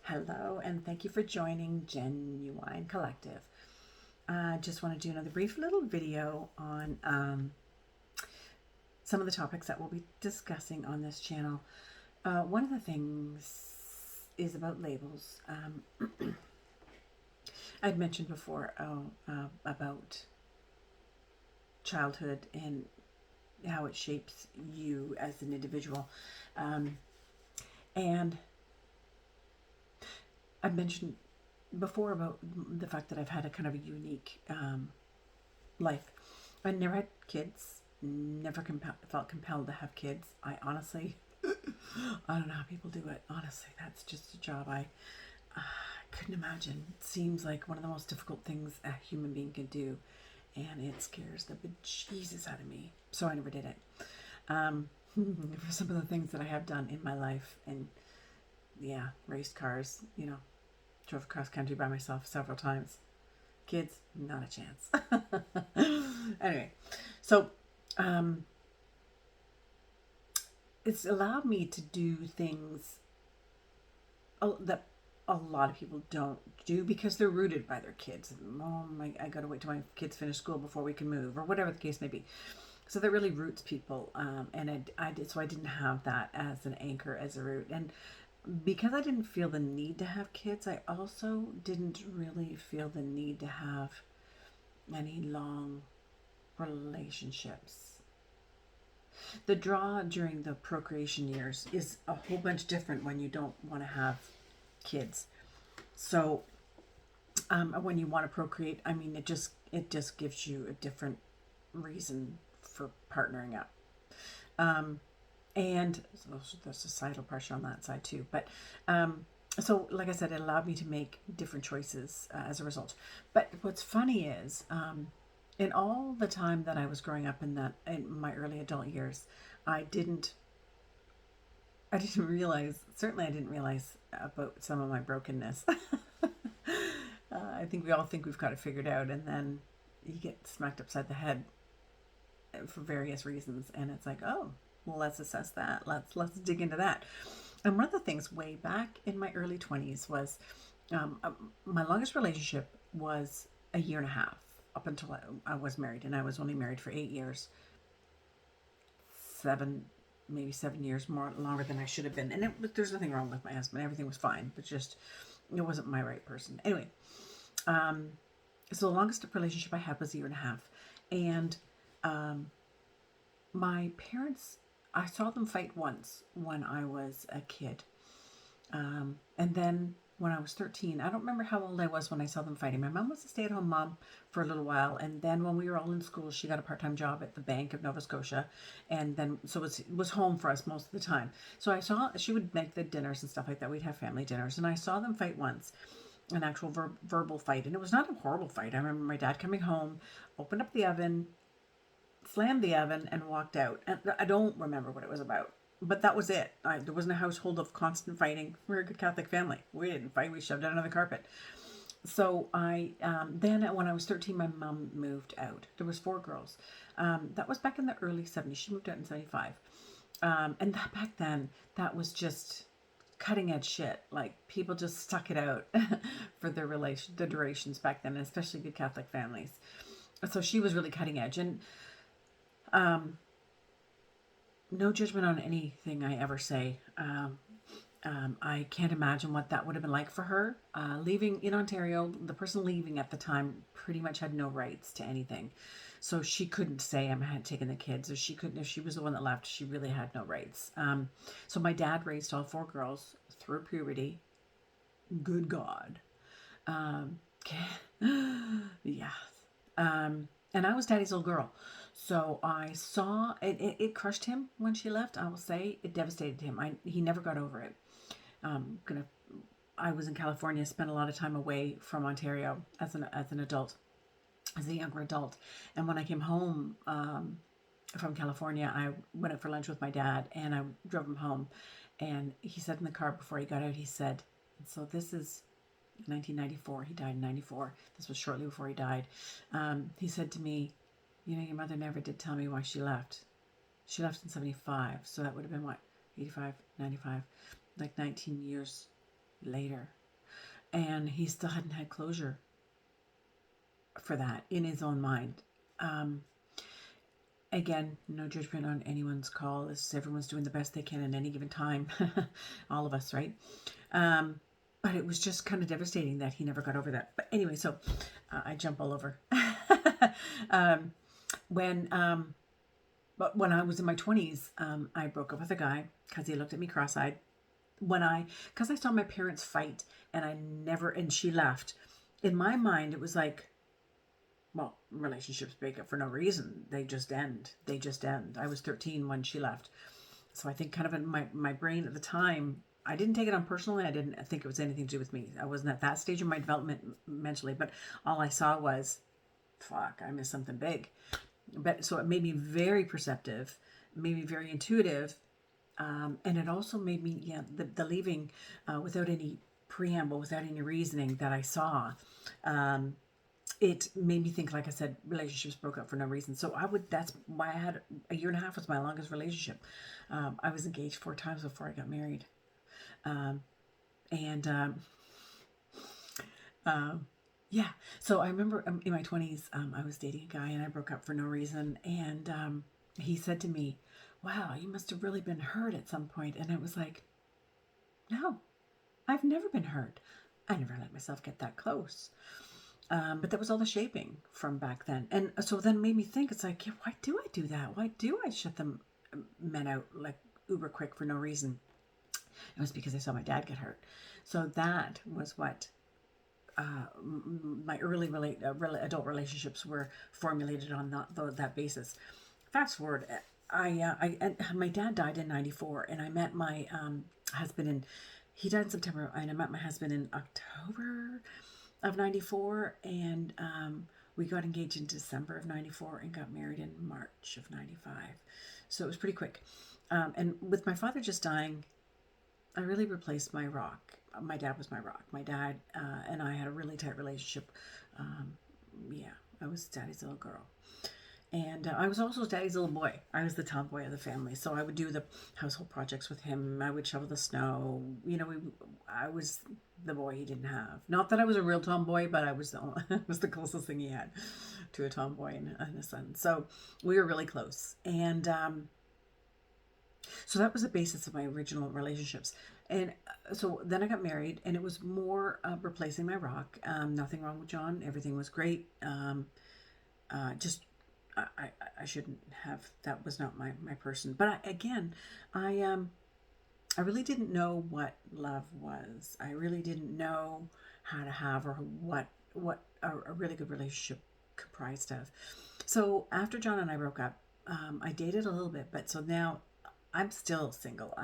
Hello, and thank you for joining Genuine Collective. I just want to do another brief little video on some of the topics that we'll be discussing on this channel. One of the things is about labels. I'd mentioned before about childhood and how it shapes you as an individual. And I've mentioned before about the fact that I've had a kind of a unique life. I never had kids, never felt compelled to have kids. I honestly, I don't know how people do it. Honestly, that's just a job I couldn't imagine. It seems like one of the most difficult things a human being can do, and it scares the bejesus out of me. So I never did it. For some of the things that I have done in my life, and yeah, raced cars, drove cross country by myself several times. Kids, not a chance. Anyway, so it's allowed me to do things that a lot of people don't do because they're rooted by their kids. I got to wait till my kids finish school before we can move, or whatever the case may be. So that really roots people, and I did. So I didn't have that as an anchor, as a root, and because I didn't feel the need to have kids, I also didn't really feel the need to have any long relationships. The draw during the procreation years is a whole bunch different when you don't want to have kids. So when you want to procreate, I mean, it just gives you a different reason for partnering up. And the societal pressure on that side too. But so, like I said, it allowed me to make different choices as a result. But what's funny is, in all the time that I was growing up in my early adult years, I didn't realize. Certainly, I didn't realize about some of my brokenness. I think we all think we've got it figured out, and then you get smacked upside the head for various reasons, and it's like, oh, well, let's assess that. Let's dig into that. And one of the things way back in my early 20s was my longest relationship was a year and a half up until I was married, and I was only married for 8 years, maybe 7 years more longer than I should have been. And there's nothing wrong with my husband; everything was fine, but just it wasn't my right person. Anyway, so the longest relationship I had was a year and a half, and my parents, I saw them fight once when I was a kid. And then when I was 13, I don't remember how old I was when I saw them fighting. My mom was a stay-at-home mom for a little while. And then when we were all in school, she got a part-time job at the Bank of Nova Scotia. And then, so it was home for us most of the time. So I saw, she would make the dinners and stuff like that. We'd have family dinners. And I saw them fight once, an actual verbal fight. And it was not a horrible fight. I remember my dad coming home, opened up the oven, slammed the oven, and walked out. And I don't remember what it was about. But that was it. There wasn't a household of constant fighting. We're a good Catholic family. We didn't fight. We shoved it under the carpet. So then when I was 13, my mom moved out. There was 4 girls. That was back in the early 70s. She moved out in 75. And back then, that was just cutting edge shit. Like, people just stuck it out for the durations back then, and especially good Catholic families. So she was really cutting edge. And no judgment on anything I ever say. I can't imagine what that would have been like for her. Leaving in Ontario, the person leaving at the time pretty much had no rights to anything. So she couldn't say I had taken the kids, or she couldn't, if she was the one that left, she really had no rights. So my dad raised all 4 girls through puberty. Good God. Yeah. And I was daddy's little girl. So I saw it crushed him when she left. I will say it devastated him. He never got over it. I was in California, spent a lot of time away from Ontario as an adult, as a younger adult. And when I came home from California, I went out for lunch with my dad, and I drove him home. And he said in the car before he got out, he said, so this is 1994. He died in 94. This was shortly before he died. He said to me, your mother never did tell me why she left. She left in 75. So that would have been what? 85, 95, like 19 years later. And he still hadn't had closure for that in his own mind. Um, Again, no judgment on anyone's call. It's everyone's doing the best they can at any given time. All of us, right? Um, but it was just kind of devastating that he never got over that. But anyway, so I jump all over. um, when but when I was in my 20s, I broke up with a guy because he looked at me cross-eyed. Because I saw my parents fight, and she left. In my mind, it was like, well, relationships break up for no reason. They just end. They just end. I was 13 when she left. So I think kind of in my brain at the time, I didn't take it on personally. I didn't think it was anything to do with me. I wasn't at that stage of my development mentally, but all I saw was, fuck, I missed something big. But so it made me very perceptive, made me very intuitive. And it also made me, the leaving without any preamble, without any reasoning that I saw. It made me think, like I said, relationships broke up for no reason. So that's why I had a year and a half was my longest relationship. I was engaged 4 times before I got married. And yeah, so I remember in my 20s, I was dating a guy and I broke up for no reason. And he said to me, wow, you must have really been hurt at some point. And it was like, no, I've never been hurt. I never let myself get that close. But that was all the shaping from back then. And so then it made me think, it's like, yeah, why do I do that? Why do I shut them men out like uber quick for no reason? It was because I saw my dad get hurt. So that was what my early adult relationships were formulated on that basis. Fast forward, my dad died in '94, and I met my husband he died in September, and I met my husband in October of '94, and we got engaged in December of '94 and got married in March of '95. So it was pretty quick. And with my father just dying, I really replaced my rock. My dad was my rock. My dad and I had a really tight relationship. Yeah, I was daddy's little girl. And I was also daddy's little boy. I was the tomboy of the family. So I would do the household projects with him. I would shovel the snow. I was the boy he didn't have. Not that I was a real tomboy, but I was the closest thing he had to a tomboy and a son. So we were really close. And so that was the basis of my original relationships. And so then I got married, and it was more replacing my rock. Nothing wrong with John. Everything was great. Just I shouldn't have. That was not my person. But I really didn't know what love was. I really didn't know how to have or what a really good relationship comprised of. So after John and I broke up, I dated a little bit, but so now I'm still single.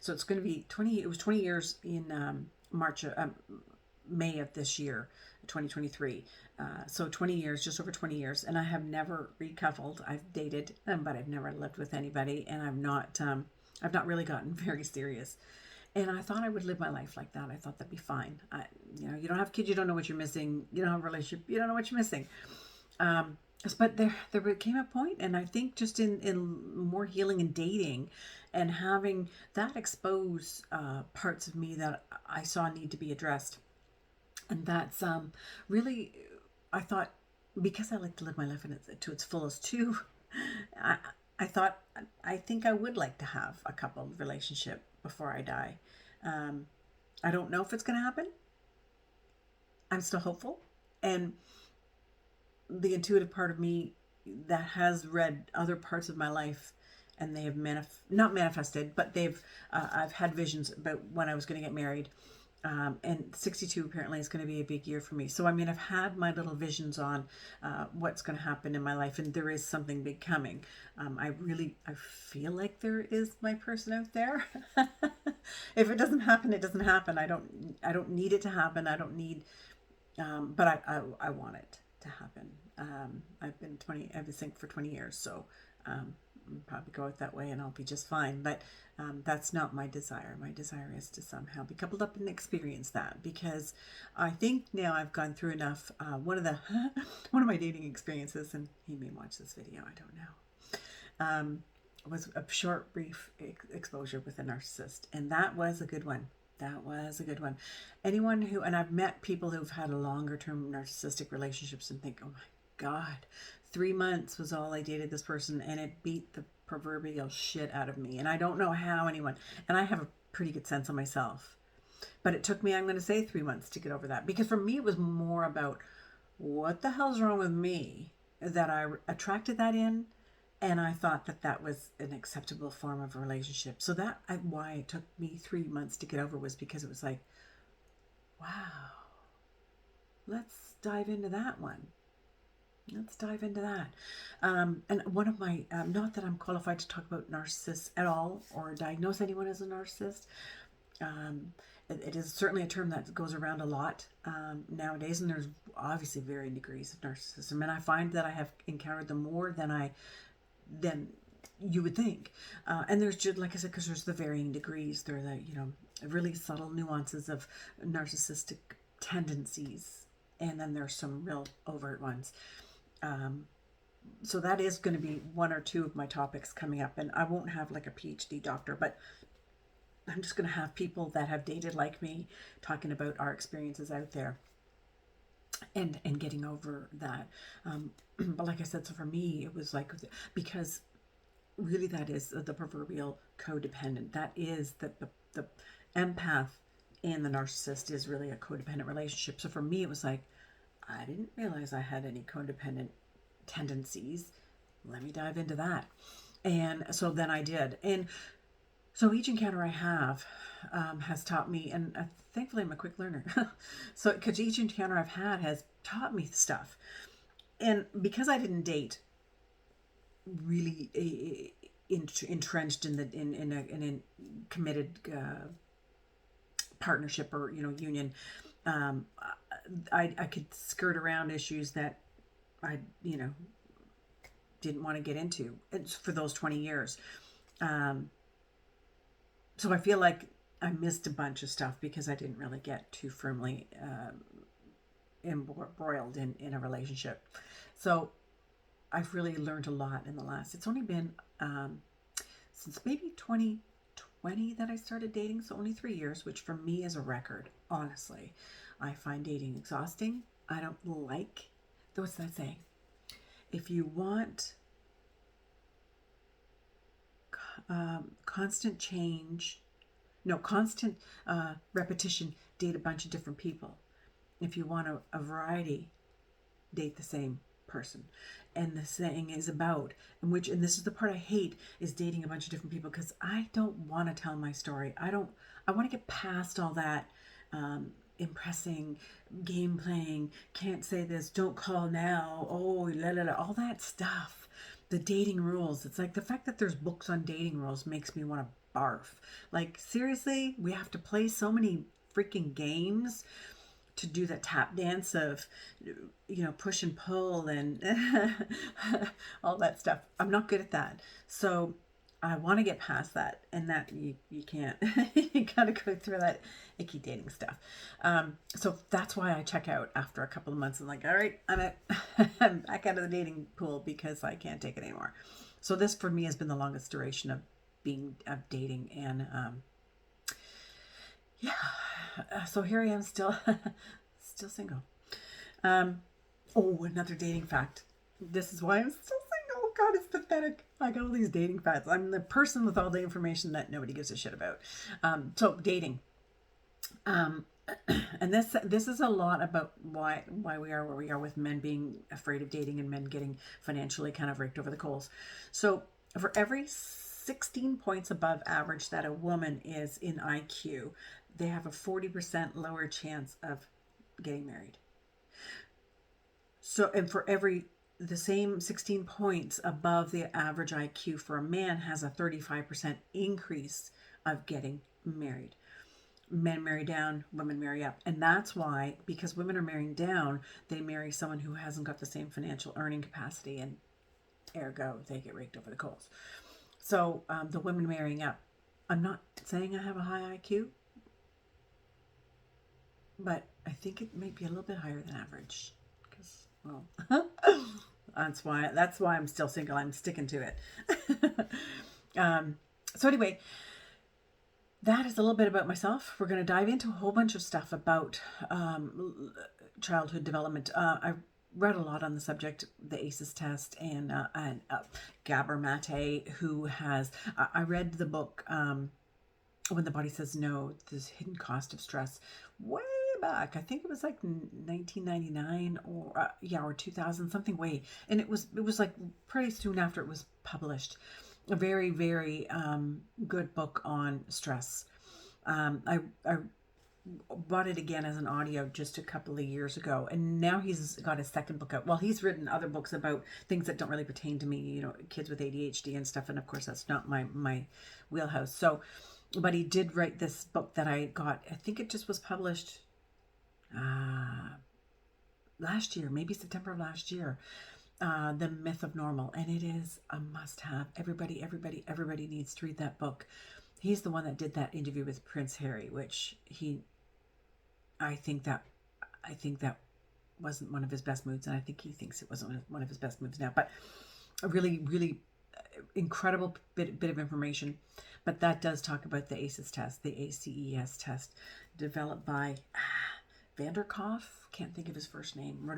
So it's going to be 20. It was 20 years in May of this year, 2023. So 20 years, just over 20 years, and I have never recoupled. I've dated, but I've never lived with anybody, and I've not really gotten very serious. And I thought I would live my life like that. I thought that'd be fine. You don't have kids, you don't know what you're missing. You don't have a relationship, you don't know what you're missing. But there came a point, and I think just in more healing and dating, and having that expose parts of me that I saw need to be addressed. And that's really, I thought, because I like to live my life to its fullest too, I think I would like to have a couple relationship before I die. I don't know if it's going to happen. I'm still hopeful. And the intuitive part of me that has read other parts of my life, and they have not manifested, but I've had visions about when I was going to get married. And 62 apparently is going to be a big year for me. So, I mean, I've had my little visions on what's going to happen in my life, and there is something big coming. I feel like there is my person out there. If it doesn't happen, it doesn't happen. I don't need it to happen. I don't need, but I want it to happen. I've been single for 20 years, so I'll probably go out that way and I'll be just fine. But that's not my desire. My desire is to somehow be coupled up and experience that, because I think now I've gone through enough. One of my dating experiences, and he may watch this video, I don't know, was a short, brief exposure with a narcissist, and that was a good one. That was a good one. Anyone who, and I've met people who've had a longer term narcissistic relationships and think, oh my God, 3 months was all I dated this person and it beat the proverbial shit out of me. And I don't know how anyone, and I have a pretty good sense of myself, but it took me, I'm going to say 3 months to get over that. Because for me, it was more about what the hell's wrong with me that I attracted that in, and I thought that that was an acceptable form of a relationship. So that why it took me 3 months to get over was because it was like, wow, let's dive into that one. Let's dive into that. And one of my, not that I'm qualified to talk about narcissists at all or diagnose anyone as a narcissist. It is certainly a term that goes around a lot nowadays, and there's obviously varying degrees of narcissism. And I find that I have encountered them more than you would think. And there's just, like I said, because there's the varying degrees. There are the, really subtle nuances of narcissistic tendencies. And then there's some real overt ones. So that is going to be one or two of my topics coming up. And I won't have like a PhD doctor, but I'm just going to have people that have dated like me talking about our experiences out there and getting over that. But like I said, so for me, it was like, because really that is the proverbial codependent. That is the empath and the narcissist is really a codependent relationship. So for me, it was like, I didn't realize I had any codependent tendencies. Let me dive into that. And so then I did. And so each encounter I have has taught me, and thankfully I'm a quick learner. So because each encounter I've had has taught me stuff. And because I didn't date really entrenched in a committed partnership or union, I could skirt around issues that I didn't want to get into for those 20 years. So I feel like I missed a bunch of stuff because I didn't really get too firmly embroiled in a relationship. So I've really learned a lot in the last, it's only been since maybe 2020 that I started dating. So only 3 years, which for me is a record, honestly. I find dating exhausting. I don't like, what's that saying? If you want constant repetition, date a bunch of different people. If you want a variety, date the same person. And the saying is about, and this is the part I hate, is dating a bunch of different people, because I don't want to tell my story. I want to get past all that impressing, game playing, can't say this, don't call now, oh, la la la, all that stuff. The dating rules. It's like the fact that there's books on dating rules makes me want to barf. Like, seriously, we have to play so many freaking games to do the tap dance of, push and pull and all that stuff. I'm not good at that. So I want to get past that, and that you can't. You gotta go through that icky dating stuff. So that's why I check out after a couple of months. I'm like, all right, I'm back out of the dating pool because I can't take it anymore. So this for me has been the longest duration of dating, and so here I am still single. Another dating fact. This is why I'm still single. God, it's pathetic. I got all these dating facts. I'm the person with all the information that nobody gives a shit about. So dating. And this is a lot about why we are where we are with men being afraid of dating and men getting financially kind of raked over the coals. So for every 16 points above average that a woman is in IQ, they have a 40% lower chance of getting married. So, and for the same 16 points above the average IQ for a man has a 35% increase of getting married. Men marry down, women marry up. And that's why, because women are marrying down, they marry someone who hasn't got the same financial earning capacity, and ergo, they get raked over the coals. So the women marrying up, I'm not saying I have a high IQ, but I think it might be a little bit higher than average. Because, well, that's why I'm still single. I'm sticking to it. So anyway, that is a little bit about myself. We're going to dive into a whole bunch of stuff about childhood development. I read a lot on the subject, the ACEs test, and Gabor Mate, who has. I read the book When the Body Says No: This Hidden Cost of Stress, way back. I think it was like 1999 or or 2000, something way. And it was like pretty soon after it was published. A very, very good book on stress. I bought it again as an audio just a couple of years ago, and now he's got a second book out. Well, he's written other books about things that don't really pertain to me, kids with ADHD and stuff, and of course that's not my wheelhouse. So, but he did write this book that I got. I think it just was published last year, maybe September of last year. The Myth of Normal, and it is a must-have. Everybody needs to read that book. He's the one that did that interview with Prince Harry, which I think that wasn't one of his best moves, and I think he thinks it wasn't one of his best moves now. But a really, really incredible bit of information. But that does talk about the ACEs test, the ACES test, developed by Vanderkoff. Can't think of his first name.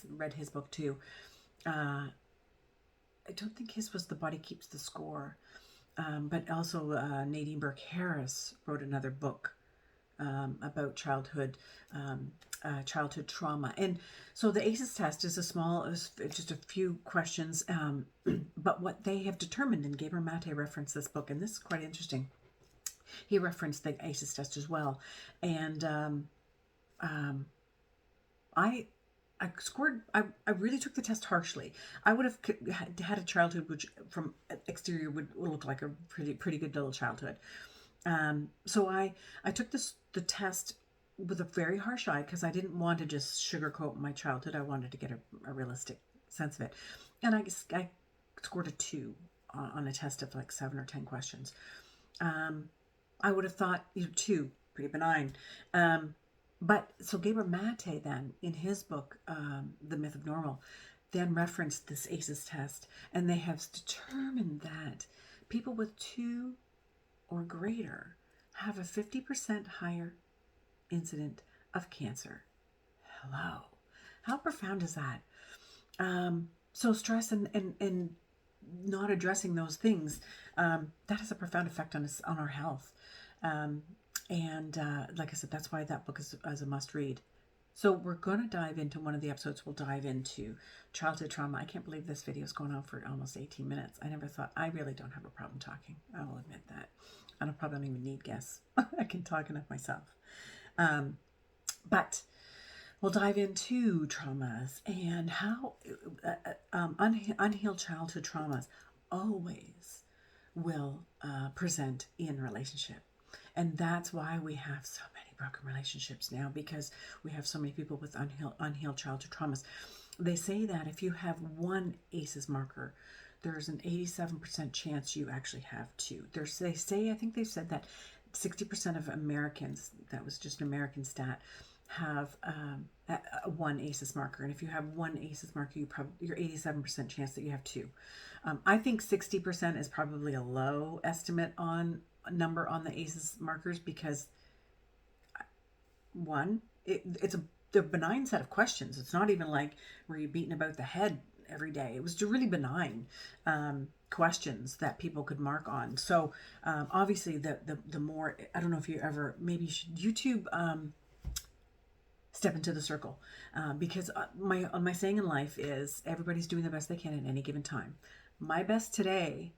Read his book too. I don't think his was The Body Keeps the Score, but also Nadine Burke Harris wrote another book about childhood trauma. And so the ACEs test is just a few questions, but what they have determined, and Gabor Mate referenced this book, and this is quite interesting. He referenced the ACEs test as well, and I scored. I really took the test harshly. I would have had a childhood which, from exterior, would look like a pretty good little childhood. So I took the test with a very harsh eye because I didn't want to just sugarcoat my childhood. I wanted to get a realistic sense of it, and I scored a 2 on a test of like 7 or 10 questions. I would have thought 2, pretty benign. But so Gabor Mate then, in his book, The Myth of Normal, then referenced this ACEs test, and they have determined that people with 2 or greater have a 50% higher incident of cancer. Hello. How profound is that? So stress and not addressing those things, that has a profound effect on our health. And like I said, that's why that book is a must read. So we're going to dive into one of the episodes. We'll dive into childhood trauma. I can't believe this video is going on for almost 18 minutes. I never thought. I really don't have a problem talking. I will admit that. I probably don't even need guests. I can talk enough myself. But we'll dive into traumas and how unhealed childhood traumas always will present in relationship. And that's why we have so many broken relationships now, because we have so many people with unhealed childhood traumas. They say that if you have one ACEs marker, there's an 87% chance you actually have 2. They say, I think they've said that 60% of Americans, that was just an American stat, have one ACEs marker. And if you have one ACEs marker, you're 87% chance that you have 2. I think 60% is probably a low estimate on number on the ACEs markers, because one, it's a benign set of questions. It's not even like were you beaten about the head every day. It was really benign questions that people could mark on. So obviously the more, I don't know if you ever, maybe you should YouTube Step Into the Circle, because my saying in life is everybody's doing the best they can at any given time. My best today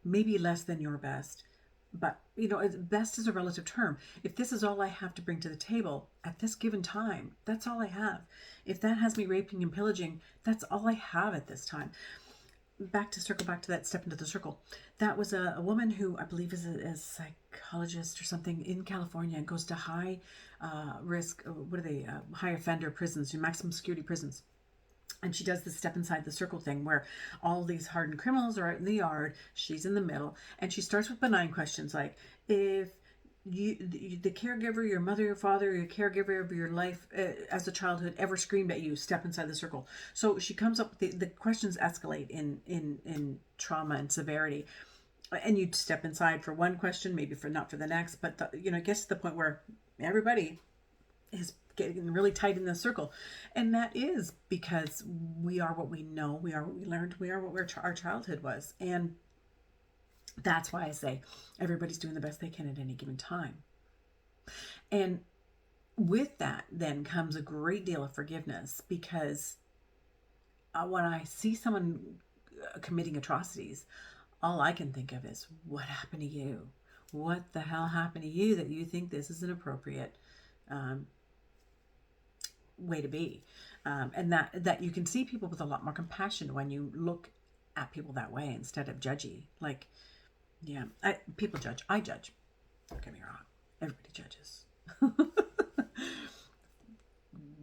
may be less than your best, but best is a relative term. If this is all I have to bring to the table at this given time, that's all I have. If that has me raping and pillaging, that's all I have at this time. Circle back to that Step Into the Circle. That was a woman who I believe is a psychologist or something in California, and goes to high risk, high offender prisons, maximum security prisons. And she does this step inside the circle thing where all these hardened criminals are out in the yard. She's in the middle. And she starts with benign questions like, if the caregiver, your mother, your father, your caregiver of your life as a childhood ever screamed at you, step inside the circle. So she comes up, the questions escalate in trauma and severity. and you'd step inside for one question, maybe for not for the next, but it gets to the point where everybody is getting really tight in the circle, and that is because we are what we know, we are what we learned, we are what our childhood was, and that's why I say everybody's doing the best they can at any given time. And with that then comes a great deal of forgiveness, because when I see someone committing atrocities, all I can think of is, what happened to you? What the hell happened to you that you think this is an appropriate way to be? And that you can see people with a lot more compassion when you look at people that way instead of judgy. Like, yeah, people judge. I judge. Don't get me wrong. Everybody judges.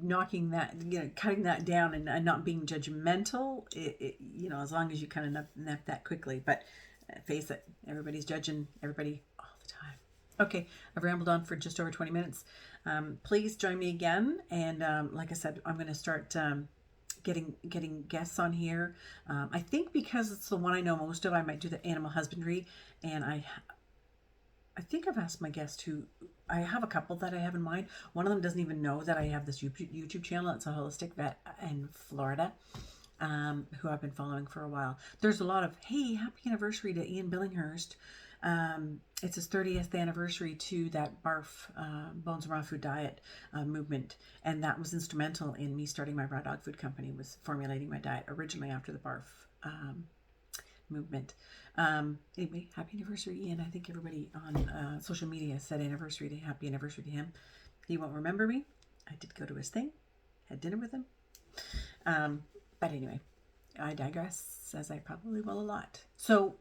Knocking that, cutting that down and not being judgmental, as long as you kind of nip that quickly. But face it, everybody's judging everybody all the time. Okay, I've rambled on for just over 20 minutes. Please join me again. And like I said, I'm going to start getting guests on here. I think because it's the one I know most of, I might do the animal husbandry. And I think I've asked my guest who, I have a couple that I have in mind. One of them doesn't even know that I have this YouTube channel. It's a holistic vet in Florida, who I've been following for a while. There's a lot of, hey, happy anniversary to Ian Billinghurst. It's his 30th anniversary to that BARF, Bones and Raw Food Diet movement. And that was instrumental in me starting my raw dog food company, was formulating my diet originally after the BARF movement. Anyway, happy anniversary, Ian. I think everybody on social media said happy anniversary to him. He won't remember me. I did go to his thing, had dinner with him. But anyway, I digress, as I probably will a lot. So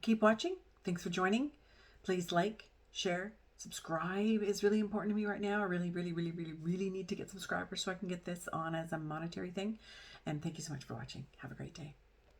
keep watching. Thanks for joining. Please like, share, subscribe is really important to me right now. I really, really, really, really, really need to get subscribers so I can get this on as a monetary thing. And thank you so much for watching. Have a great day.